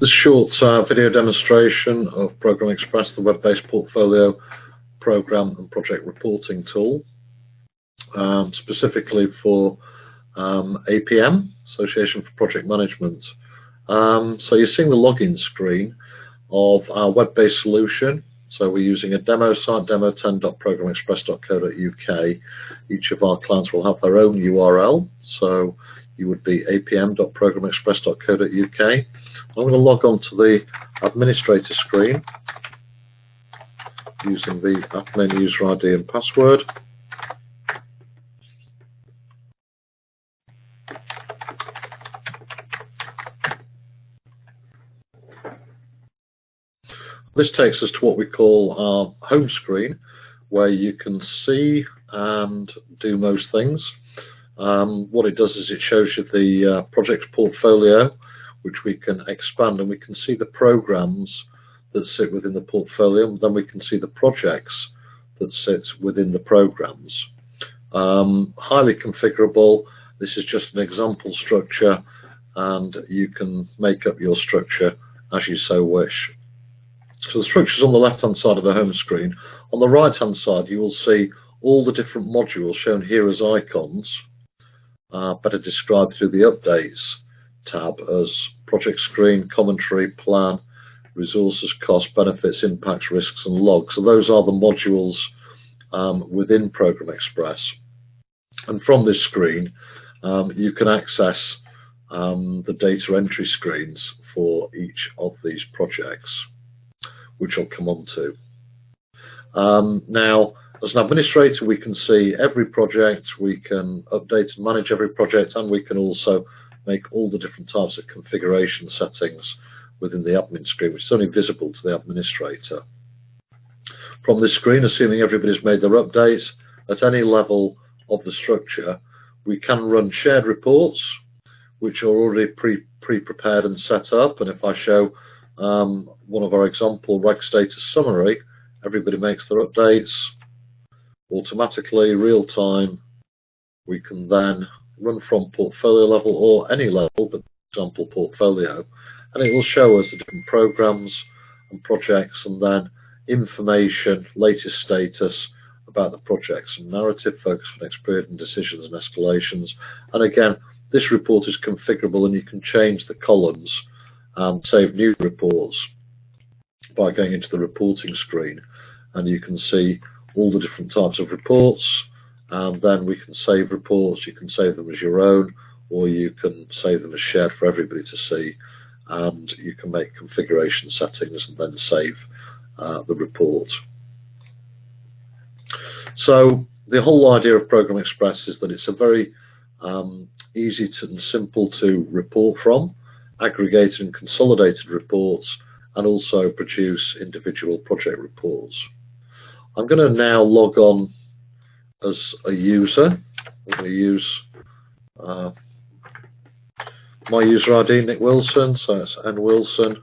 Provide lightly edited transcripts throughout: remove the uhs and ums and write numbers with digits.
This short video demonstration of ProgrammExpress, the web-based portfolio program and project reporting tool, specifically for APM, Association for Project Management. So you're seeing the login screen of our web-based solution. So we're using a demo site, demo10.programmexpress.co.uk. Each of our clients will have their own URL. So you would be apm.programmexpress.co.uk. I'm going to log on to the administrator screen using the admin user ID and password. This takes us to what we call our home screen, where you can see and do most things. What it does is it shows you the project portfolio, which we can expand, and we can see the programs that sit within the portfolio, and then we can see the projects that sit within the programs. Highly configurable. This is just an example structure, and you can make up your structure as you so wish. So the structure is on the left-hand side of the home screen. On the right-hand side, you will see all the different modules shown here as icons, better described through the Updates tab as Project Screen, Commentary, Plan, Resources, Cost, Benefits, Impacts, Risks, and Logs. So those are the modules within ProgrammExpress. And from this screen, you can access the data entry screens for each of these projects, which I'll come on to. Now, as an administrator, we can see every project, we can update and manage every project, and we can also make all the different types of configuration settings within the admin screen, which is only visible to the administrator. From this screen, assuming everybody's made their updates, at any level of the structure, we can run shared reports, which are already pre-prepared and set up. And if I show one of our example reg status summary, everybody makes their updates automatically, real time. We can then run from portfolio level or any level, but for example portfolio, and it will show us the different programs and projects, and then information, latest status about the projects, and narrative focus on next period and decisions and escalations. And again, this report is configurable, and you can change the columns and save new reports by going into the reporting screen, and you can see all the different types of reports, and then we can save reports. You can save them as your own, or you can save them as shared for everybody to see, and you can make configuration settings and then save the report. So the whole idea of ProgrammExpress is that it's a very easy and simple to report from, aggregated and consolidated reports, and also produce individual project reports. I'm going to now log on as a user. I'm going to use my user ID, Nick Wilson, so it's N Wilson,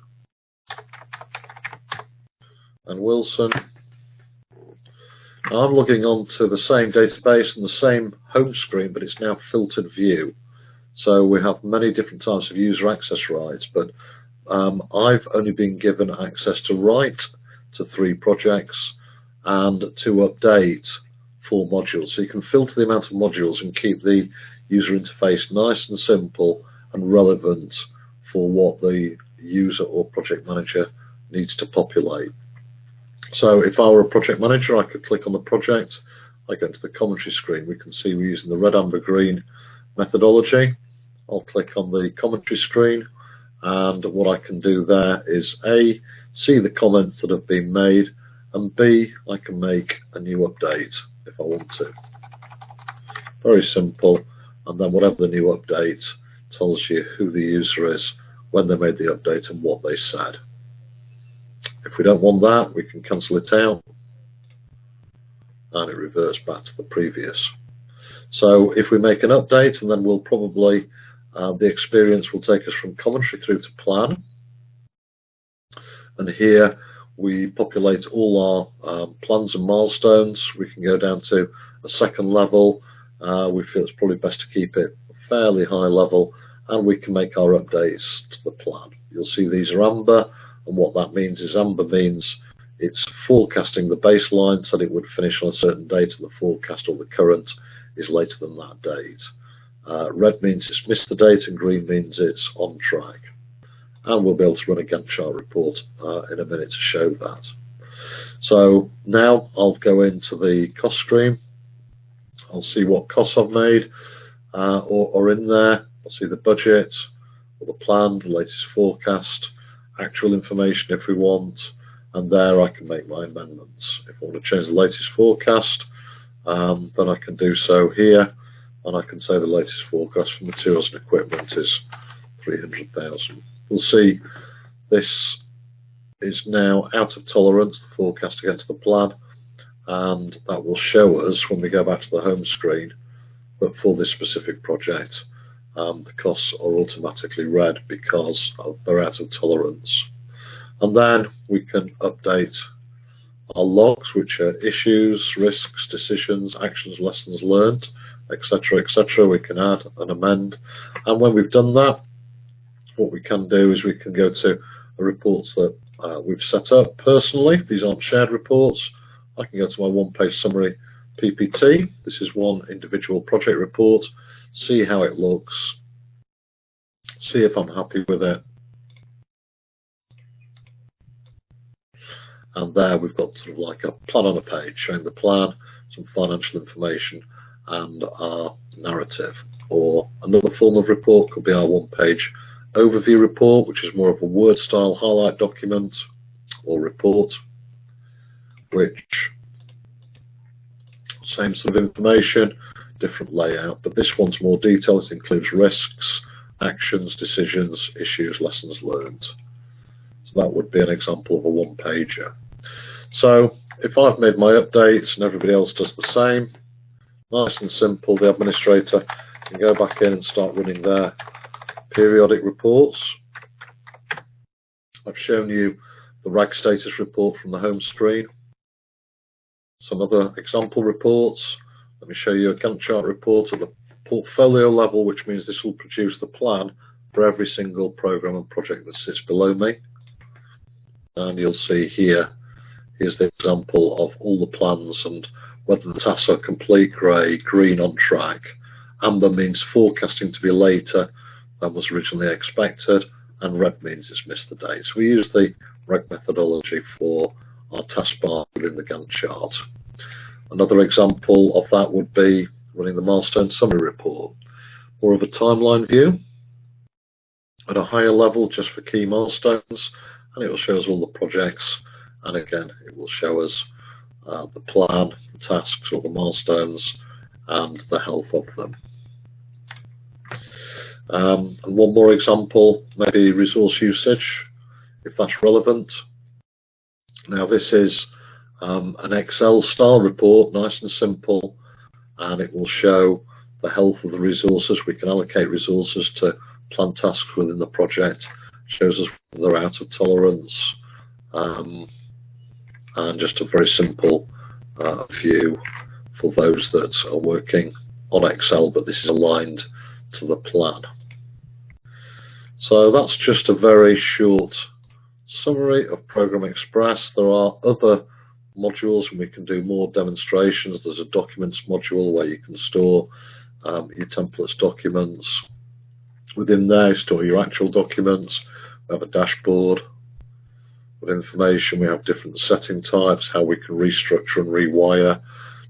and Wilson. Now I'm logging on to the same database and the same home screen, but it's now filtered view. So we have many different types of user access rights, but I've only been given access to write to 3 projects and to update 4 modules. So you can filter the amount of modules and keep the user interface nice and simple and relevant for what the user or project manager needs to populate. So if I were a project manager, I could click on the project. I go into the commentary screen. We can see we're using the red, amber, green methodology. I'll click on the commentary screen, and what I can do there is A, see the comments that have been made, and B, I can make a new update if I want to. Very simple, and then whatever the new update tells you who the user is, when they made the update, and what they said. If we don't want that, we can cancel it out, and it reverts back to the previous. So if we make an update, and then we'll probably, the experience will take us from commentary through to plan. And here we populate all our plans and milestones. We can go down to a second level. We feel it's probably best to keep it fairly high level, and we can make our updates to the plan. you'll see these are amber, and what that means is amber means it's forecasting the baseline, said it would finish on a certain date, and the forecast or the current is later than that date. Red means it's missed the date, and green means it's on track. And we'll be able to run a Gantt chart report in a minute to show that. So now I'll go into the cost stream. I'll see what costs I've made or in there. I'll see the budget, or the plan, the latest forecast, actual information if we want, and there I can make my amendments. If I want to change the latest forecast, then I can do so here, and I can say the latest forecast for materials and equipment is 300,000. We'll see this is now out of tolerance, the forecast against the plan, and that will show us when we go back to the home screen that for this specific project the costs are automatically red because they're out of tolerance. And then we can update our logs, which are issues, risks, decisions, actions, lessons learned, etc., etc. We can add and amend, and when we've done that, what we can do is we can go to the reports that we've set up personally. These aren't shared reports. I can go to my one-page summary PPT. This is one individual project report. See how it looks. See if I'm happy with it. And there we've got sort of like a plan on a page showing the plan, some financial information, and our narrative. Or another form of report could be our one-page overview report, which is more of a Word style highlight document or report, which same sort of information, different layout, but this one's more detailed. It includes risks, actions, decisions, issues, lessons learned. So that would be an example of a one-pager. So if I've made my updates and everybody else does the same, nice and simple, the administrator can go back in and start running their periodic reports. I've shown you the RAG status report from the home screen. Some other example reports. Let me show you a Gantt chart report at the portfolio level, which means this will produce the plan for every single program and project that sits below me. And you'll see here, here's the example of all the plans and whether the tasks are complete, grey, green on track. Amber means forecasting to be later than was originally expected, and red means it's missed the date. So we use the RAG methodology for our taskbar within the Gantt chart. Another example of that would be running the milestone summary report, more of a timeline view at a higher level just for key milestones, and it will show us all the projects, and again it will show us the plan, the tasks or the milestones, and the health of them. And one more example, maybe resource usage, if that's relevant. Now this is an Excel style report, nice and simple, and it will show the health of the resources. We can allocate resources to plan tasks within the project. It shows us whether they're out of tolerance, and just a very simple view for those that are working on Excel, but this is aligned to the plan. So that's just a very short summary of ProgrammExpress. There are other modules and we can do more demonstrations. There's a documents module where you can store your templates documents. Within there, store your actual documents. We have a dashboard with information. We have different setting types, how we can restructure and rewire,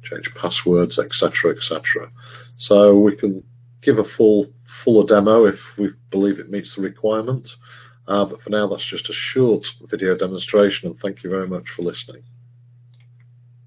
change passwords, etc., etc. So we can give a fuller demo if we believe it meets the requirement. But for now, that's just a short video demonstration, and thank you very much for listening.